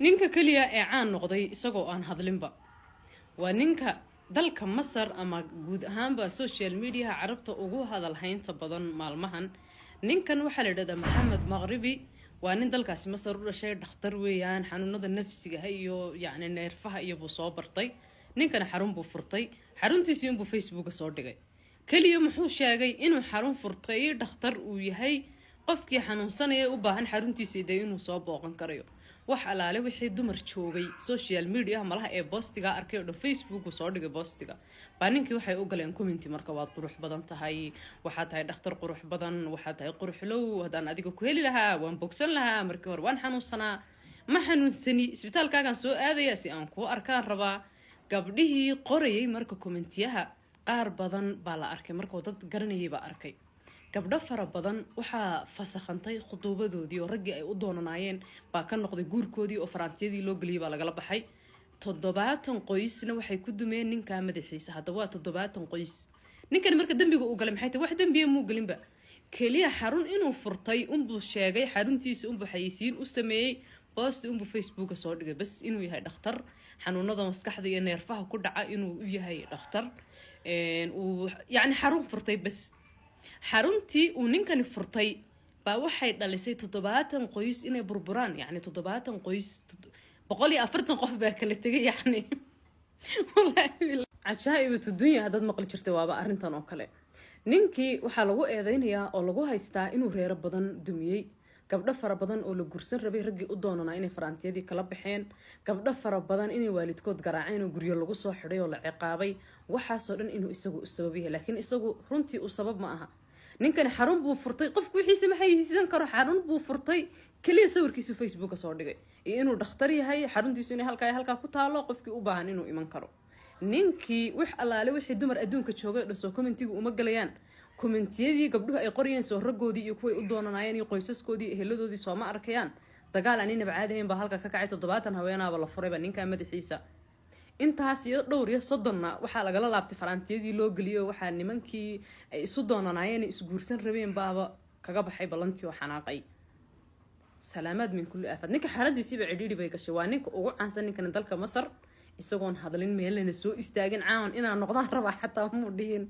ninka kaliya ee caan noqday isagoo aan hadlinba waa ninka dalka Masar ama guud ahaanba social media carabta ugu hadal haynta badan maalmahan. ninkan waxa la yiraahdaa Maxamed Maghribi, waa nin dalkaasi Masar u dhashay, dhakhtar weeyaan, xanuunada nafsiga iyo yacni neerfaha iyo buu soo bartay. ninkan xarun buu furtay, xaruntiisii inuu Facebook soo dhigay. kaliya muxuu sheegay inuu xarun furtay dhakhtar uu yahay, qofkii xanuunsanaya u baahan xaruntiisa inuu soo booqan karayo. wax alaale wixii dumar joogay social media malaha ee postiga arkay oo Facebook soo dhigay postiga baa ninkii waxay u galeen comment marka waad qurux badan tahay, waxa tahay dhakhtar qurux badan, waxa tahay qurux low, hadaan adiga ku heli lahaa waan bogsan lahaa, markii hore waan xanuunsanaa, ma xanuunsani, isbitaalkaagan soo aadaya si aan ku arkaan rabaa. gabdhihii qorayay marka commentiyaha qaar badan baa la arkay, marka dad garanayay baa arkay. gabdho fara badan waxaa fasakhantay khutuubadoodii oo raggii ay u doonanaayeen baa ka noqday guurkoodii oo faraantiyadii loo geliyay baa lagala baxay. 70 qoysna waxay ku dumeen ninka madaxiisa. hadda waa 70 qoys. ninkan marka dambiga uu galay maxay tahay? wax dambiye muu galinba, kaliya xarun inuu furtay unbuu sheegay, xaruntiisa unbuu xayisiin u sameeyay, post unbuu Facebook soo dhigay bas inuu yahay dhakhtar xanuunada maskaxda iyo neerfaha ku dhaca, inuu u yahay dhakhtar uu yacni xarun furtay bas. xaruntii uu ninkani furtay baa waxay dhalisay 70 qoys inay burburaan. yacni 70 qoys 140 qof baa kala tegay. yacni wallahi cajaa'ibatu dunya haddaad maqli jirtay waaba arrintan oo kale. ninkii waxaa lagu eedeynayaa oo lagu haystaa inuu reero badan dumiyey, gabdho fara badan oo la gursan rabay raggii u doonanaa inay faraantiyadii kala baxeen, gabdho fara badan inay waalidkood garaaceen oo guryo lagu soo xidhay oo la ciqaabay. waxaasoo dhan inuu isagu u sabab yahay, laakiin isagu runtii u sabab ma aha. ninkan xarun buu furtay, qofku wixiisa ma haysan karo. xarun buu furtay, kaliya sawirkiisu Facebook soo dhigay iyo inuu dhakhtar yahay, xaruntiisu inay halkaa ku taalo, qofkii u baahan inuu iman karo. ninkii wax alaale wixii dumar adduunka joogay dhasoo commentiga uma galayaan. commentiyadii gabdhuhu ay qorayeen soo raggoodii iyo kuway u doonanaayeen iyo qoysaskoodii eheladoodii soo ma arkayaan. dagaal aan inaba caadi ahayn baa halka ka kacay. 70 haweenaaba la furayba ninka madaxiisa. intaas iyo dhowr iyo 30na waxaa lagala laabtay faraantiyadii loo geliyo. waxaa nimankii ay isu doonanaayeen isku guursan rabeen baaba kaga baxay balantii oo xanaaqay. salaamaad min kulli aafad. ninka xaaladiisiiba cidhiidhi bay gashay. waa ninka ugu caansan ninkan dalka Masar, isagoon hadlin, meelna soo istaagin, caan inaan noqdaan rabaa xataa muu dhihin.